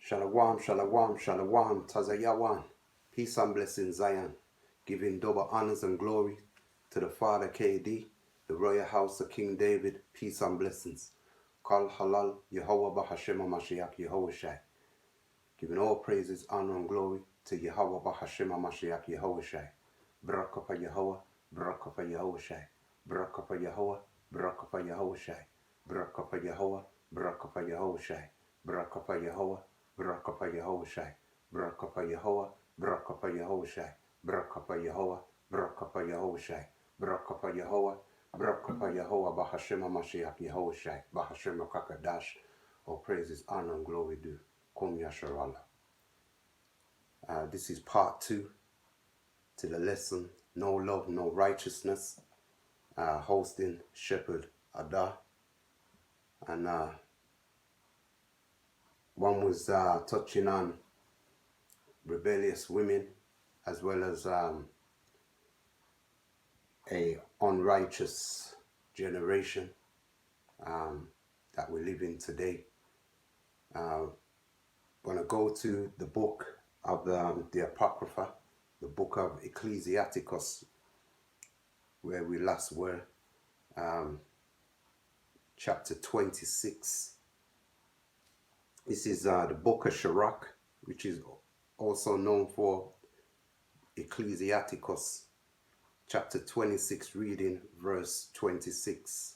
Shalom, shalom, shalom, tazayawan. Peace and blessing, Zion. Giving double honors and glory to the Father KD, the royal house of King David. Peace and blessings. Kal halal, Yehovah Bahashem Mashiach, Yehovah Shai. Giving all praises, honor and glory to Yehovah Bahashem Mashiach, Yehovah Shai. Barakah Yehovah, Barakah Yehovah Shai. Barakah Yehovah, Barakah Yehovah Shai. Barakah Yehovah, Barakah Yehovah Shai. Barakah Yehovah, Barakah Yehovah Shai. Barakah Yehovah, Barakah Yehovah Shai. Barakah Yehovah, Barakah Yehovah Shai. Barakah Yehovah, Barakah Yehovah Bahashem Mashiach, Yehovah Shai. Bahashem Kakadash. All praises, honor and glory due. Kum Yasharallah. This is part 2 to the lesson, No Love, No Righteousness, hosting Shepherd Adah. And one was touching on rebellious women as well as a unrighteous generation that we live in today. I'm going to go to the book of the Apocrypha, the book of Ecclesiasticus, where we last were, chapter 26. This is the book of Sirach, which is also known for Ecclesiasticus, chapter 26, reading verse 26.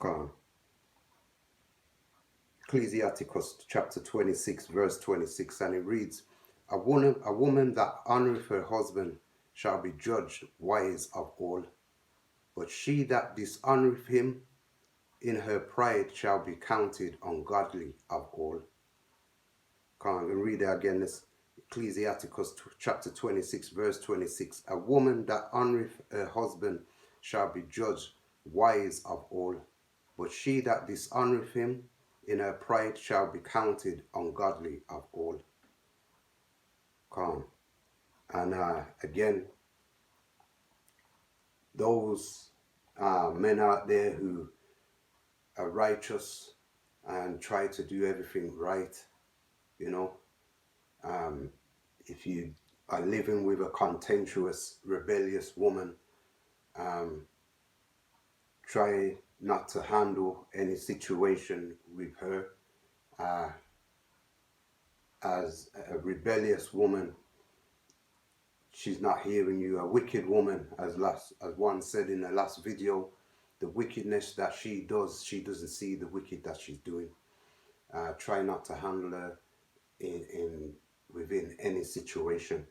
Come on. Ecclesiasticus chapter 26 verse 26, and it reads, a woman that honoreth her husband shall be judged wise of all, but she that dishonoreth him in her pride shall be counted ungodly of all. Come on, and read it again. This Ecclesiasticus chapter 26 verse 26, a woman that honoreth her husband shall be judged wise of all, but she that dishonoreth him in her pride shall be counted ungodly of all. Come. And again, those men out there who are righteous and try to do everything right, you know, if you are living with a contentious, rebellious woman, try not to handle any situation with her as a rebellious woman. She's not hearing you. A wicked woman, as one said in the last video, the wickedness that she does, she doesn't see the wicked that she's doing. Try not to handle her within any situation.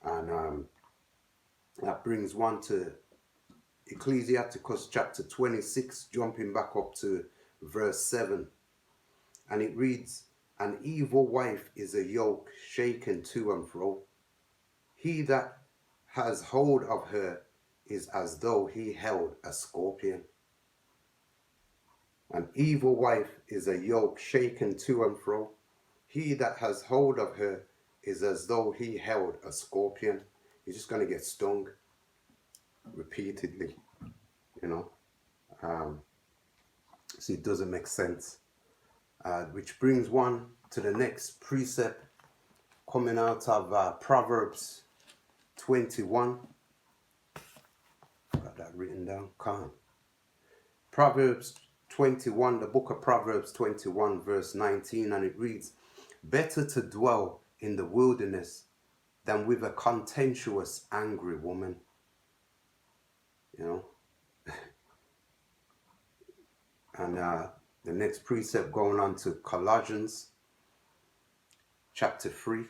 And that brings one to Ecclesiasticus chapter 26, jumping back up to verse 7. And it reads, an evil wife is a yoke shaken to and fro. He that has hold of her is as though he held a scorpion. An evil wife is a yoke shaken to and fro. He that has hold of her is as though he held a scorpion. He's just going to get stung repeatedly, you know. So it doesn't make sense. Which brings one to the next precept coming out of Proverbs 21. Got that written down. Come. Proverbs 21, the book of Proverbs 21 verse 19, and it reads, better to dwell in the wilderness than with a contentious, angry woman. You know. And the next precept going on to Colossians chapter 3.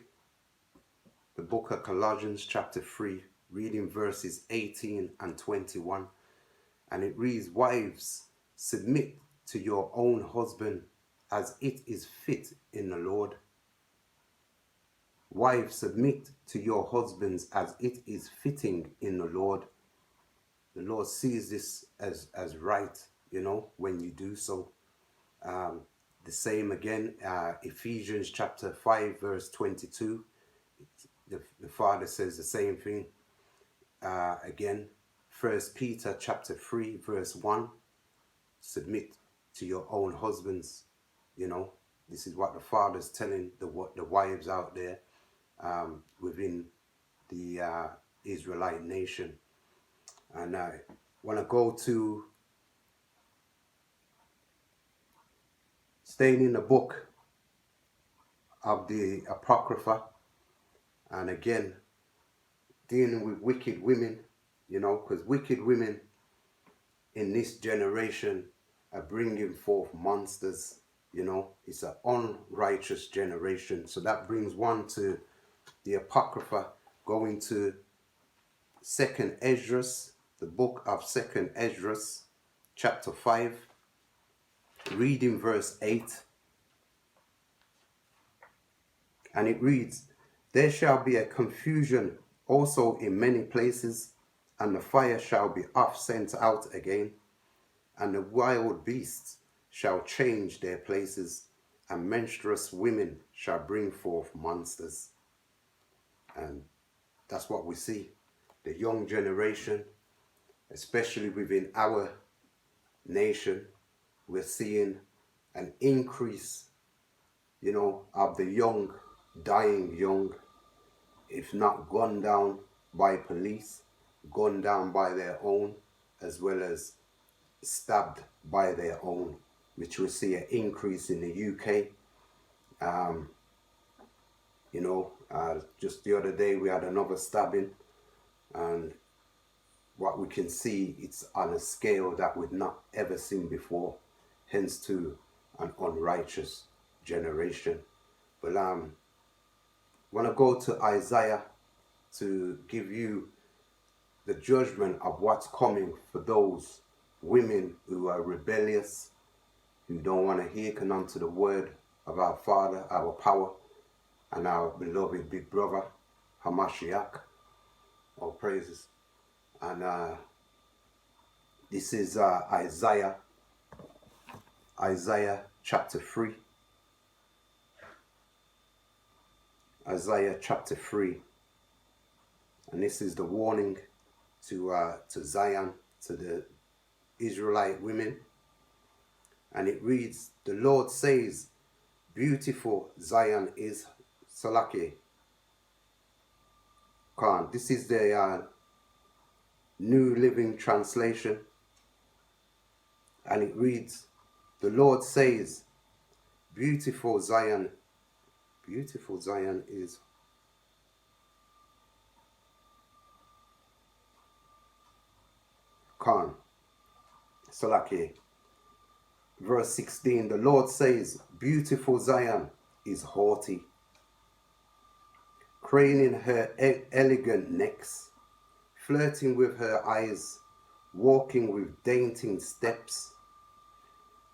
The book of Colossians chapter 3, reading verses 18 and 21. And it reads, wives, submit to your own husband as it is fit in the Lord. Wives, submit to your husbands as it is fitting in the Lord. The Lord sees this as right, you know, when you do so. The same again, Ephesians chapter 5 verse 22. The Father says the same thing. Again, Pt. chapter 3 verse 1. Submit to your own husbands. You know, this is what the father's telling the wives out there within the Israelite nation. And I want to go to staying in the book of the Apocrypha, and again dealing with wicked women, you know, because wicked women in this generation are bringing forth monsters. You know, it's an unrighteous generation. So that brings one to the Apocrypha, going to Second Esdras, the book of Second Esdras, chapter 5, reading verse 8. And it reads, "There shall be a confusion also in many places, and the fire shall be oft sent out again, and the wild beasts shall change their places, and menstruous women shall bring forth monsters." And that's what we see. The young generation, especially within our nation, we're seeing an increase, you know, of the young dying young, if not gunned down by police, gunned down by their own, as well as stabbed by their own, which we see an increase in the UK. You know, just the other day we had another stabbing, and what we can see, it's on a scale that we've not ever seen before, hence to an unrighteous generation. But want to go to Isaiah to give you the judgment of what's coming for those women who are rebellious, who don't want to hearken unto the word of our Father, our power, and our beloved big brother, Hamashiach. All praises. And this is Isaiah chapter 3. Isaiah chapter 3. And this is the warning to Zion, to the Israelite women. And it reads, "The Lord says, beautiful Zion is Salaki." Khan. This is the New Living Translation. And it reads, "The Lord says, beautiful Zion is Khan. Salaki." Verse 16, "The Lord says, beautiful Zion is haughty, craning her elegant necks, flirting with her eyes, walking with dainty steps,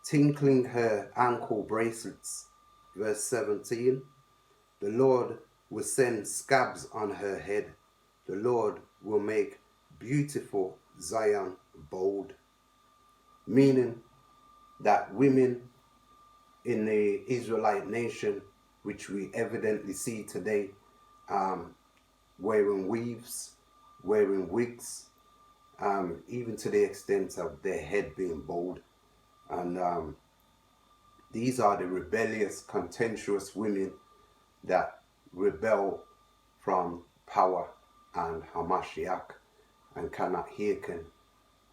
tinkling her ankle bracelets." Verse 17, "The Lord will send scabs on her head. The Lord will make beautiful Zion bold." Meaning that women in the Israelite nation, which we evidently see today, wearing weaves, wearing wigs, even to the extent of their head being bald. And these are the rebellious, contentious women that rebel from power and Hamashiach and cannot hearken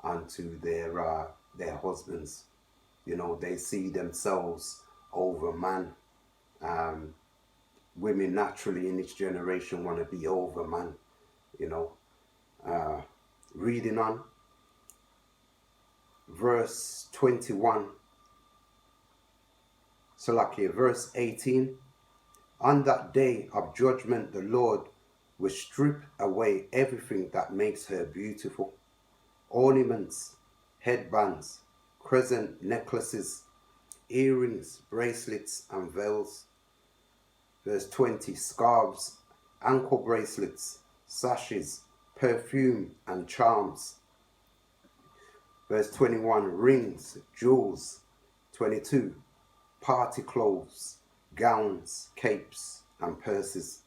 unto their husbands. You know, they see themselves over man. Women naturally in this generation want to be over man, you know. Reading on, verse 21, Salakia, verse 18, "On that day of judgment, the Lord will strip away everything that makes her beautiful, ornaments, headbands, crescent necklaces, earrings, bracelets, and veils." Verse 20, "Scarves, ankle bracelets, sashes, perfume, and charms." Verse 21, "Rings, jewels." 22, "Party clothes, gowns, capes, and purses."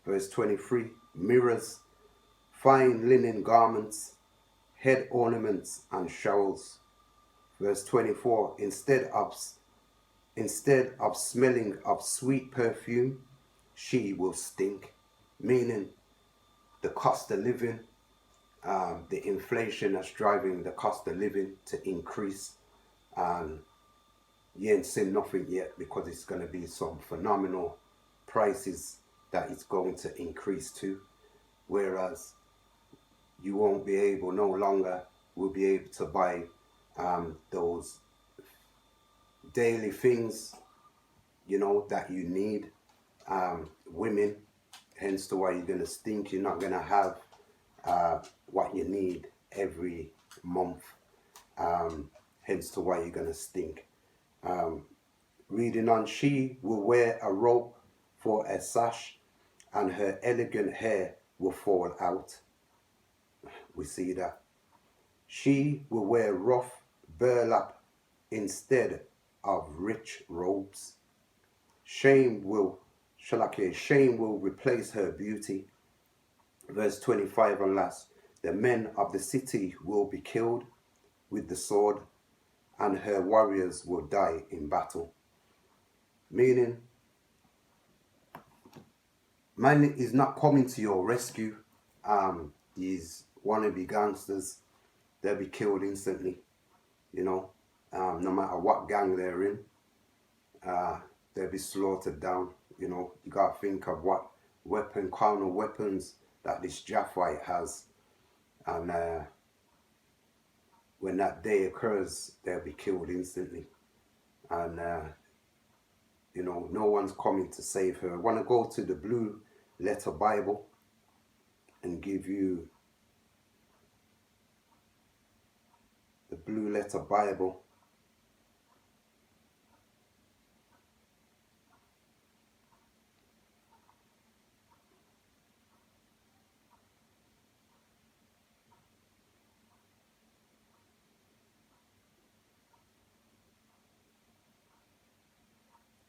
Verse 23, "Mirrors, fine linen garments, head ornaments and shawls. Verse 24, instead of smelling of sweet perfume, she will stink. Meaning the cost of living, the inflation that's driving the cost of living to increase. You ain't seen nothing yet because it's going to be some phenomenal prices that it's going to increase to. Whereas you won't be able, no longer will be able to buy those daily things, that you need. Women, hence to why you're going to stink. You're not going to have what you need every month. Hence to why you're going to stink. Reading on, she will wear a rope for a sash, and her elegant hair will fall out. We see that. She will wear rough burlap instead of rich robes. Shame will replace her beauty. Verse 25 and last. The men of the city will be killed with the sword, and her warriors will die in battle. Meaning, man is not coming to your rescue. These wannabe gangsters, they'll be killed instantly. No matter what gang they're in, they'll be slaughtered down. You gotta think of what carnal weapons that this Japhite has, and when that day occurs, they'll be killed instantly. And no one's coming to save her. I want to go to the Blue Letter Bible and give you the Blue Letter Bible.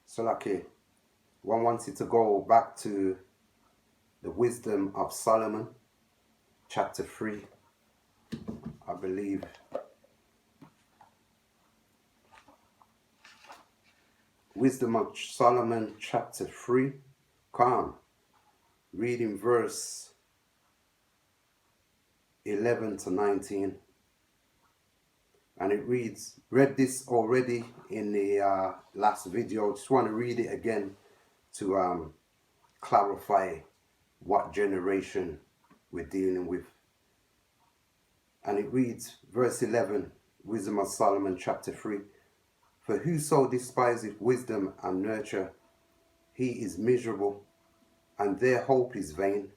So one wanted to go back to the Wisdom of Solomon, chapter 3, I believe. Wisdom of Solomon, chapter 3. Come, reading verse 11 to 19. And it reads, read this already in the last video. Just want to read it again to clarify what generation we're dealing with. And it reads, verse 11, Wisdom of Solomon, chapter 3. For whoso despiseth wisdom and nurture, he is miserable, and their hope is vain,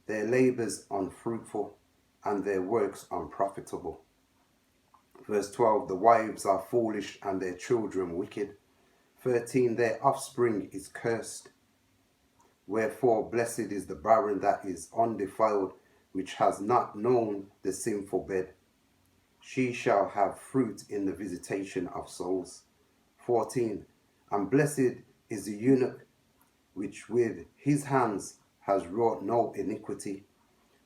their labours unfruitful, and their works unprofitable. Verse 12, the wives are foolish and their children wicked. 13, their offspring is cursed. Wherefore blessed is the barren that is undefiled, which has not known the sinful bed. She shall have fruit in the visitation of souls. 14, and blessed is the eunuch, which with his hands has wrought no iniquity,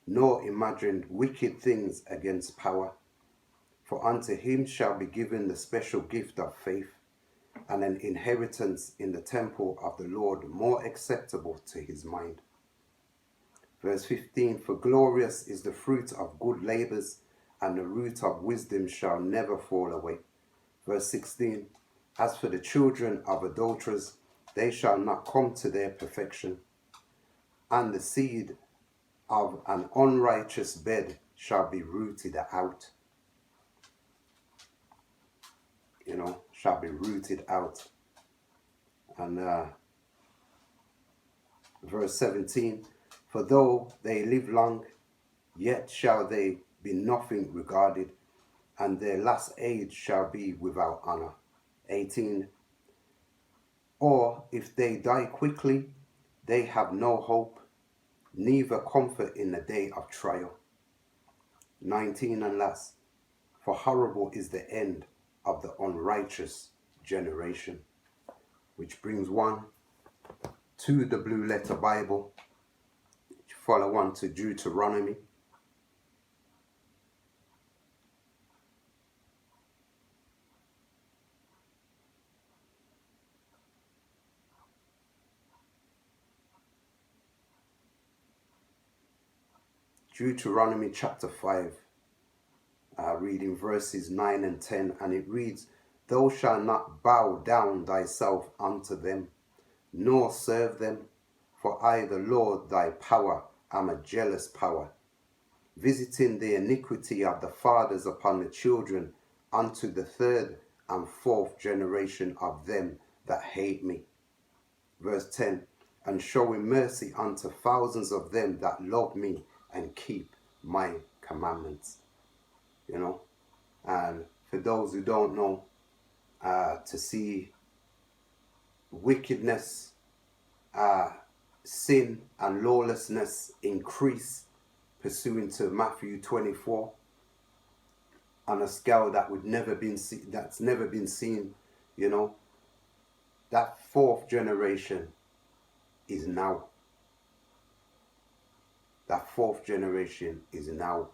nor imagined wicked things against power. For unto him shall be given the special gift of faith, and an inheritance in the temple of the Lord more acceptable to his mind. Verse 15, for glorious is the fruit of good labours, and the root of wisdom shall never fall away. Verse 16, as for the children of adulterers, they shall not come to their perfection, and the seed of an unrighteous bed shall be rooted out. Shall be rooted out. And verse 17, for though they live long, yet shall they be nothing regarded, and their last age shall be without honour. 18, or if they die quickly, they have no hope, neither comfort in the day of trial. 19, and last, for horrible is the end of the unrighteous generation. Which brings one to the Blue Letter Bible. Follow on to Deuteronomy. Deuteronomy chapter 5, reading verses 9 and 10, and it reads, Thou shalt not bow down thyself unto them, nor serve them, for I, the Lord thy power, am a jealous power, visiting the iniquity of the fathers upon the children, unto the third and fourth generation of them that hate me. Verse 10, and showing mercy unto thousands of them that love me and keep my commandments. You know, and for those who don't know, to see wickedness, sin and lawlessness increase, pursuant to Matthew 24, on a scale that would never been that's never been seen, you know, that fourth generation is now. That fourth generation is now.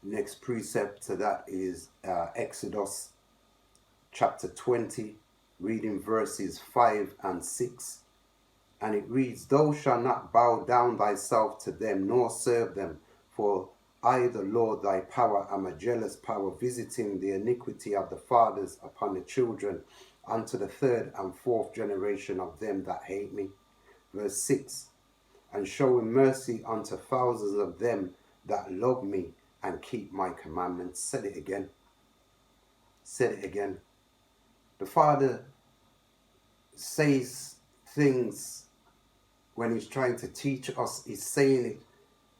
Next precept to that is Exodus chapter 20, reading verses 5 and 6. And it reads, Thou shalt not bow down thyself to them, nor serve them, for I, the Lord thy power, am a jealous power, visiting the iniquity of the fathers upon the children, unto the third and fourth generation of them that hate me. Verse 6, and showing mercy unto thousands of them that love me and keep my commandments. Said it again. Said it again. The Father says things when he's trying to teach us. He's saying it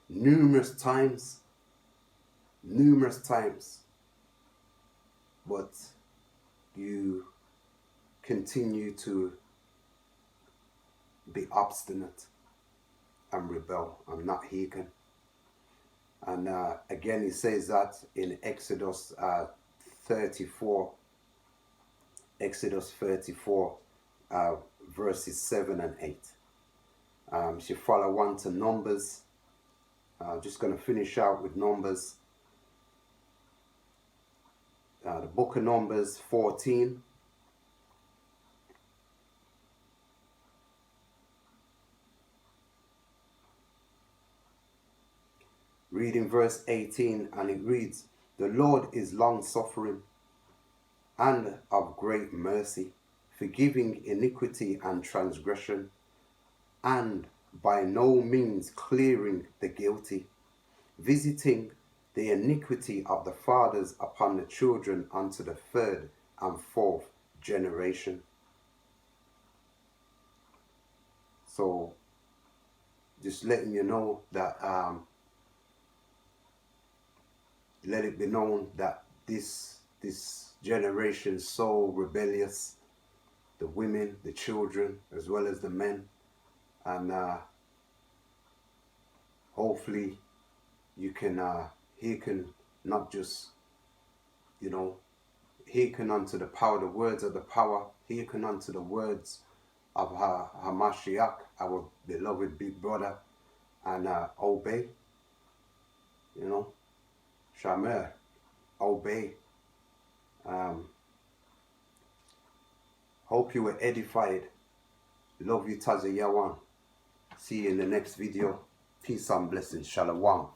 numerous times. But you continue to be obstinate and rebel and not hearken. And again, he says that in Exodus 34, verses 7 and 8. She follow on to Numbers. Just going to finish out with Numbers. The book of Numbers 14. Reading verse 18, and it reads, The Lord is long-suffering and of great mercy, forgiving iniquity and transgression, and by no means clearing the guilty, visiting the iniquity of the fathers upon the children unto the third and fourth generation. So, just letting you know that, let it be known that this generation is so rebellious, the women, the children, as well as the men, and hopefully you can hearken, not just, you know, hearken unto the power, the words of the power, hearken unto the words of Hamashiach, our beloved big brother, and obey, you know, Shamer, obey. Hope you were edified. Love you, Taza Yawan. See you in the next video. Peace and blessings. Shalom.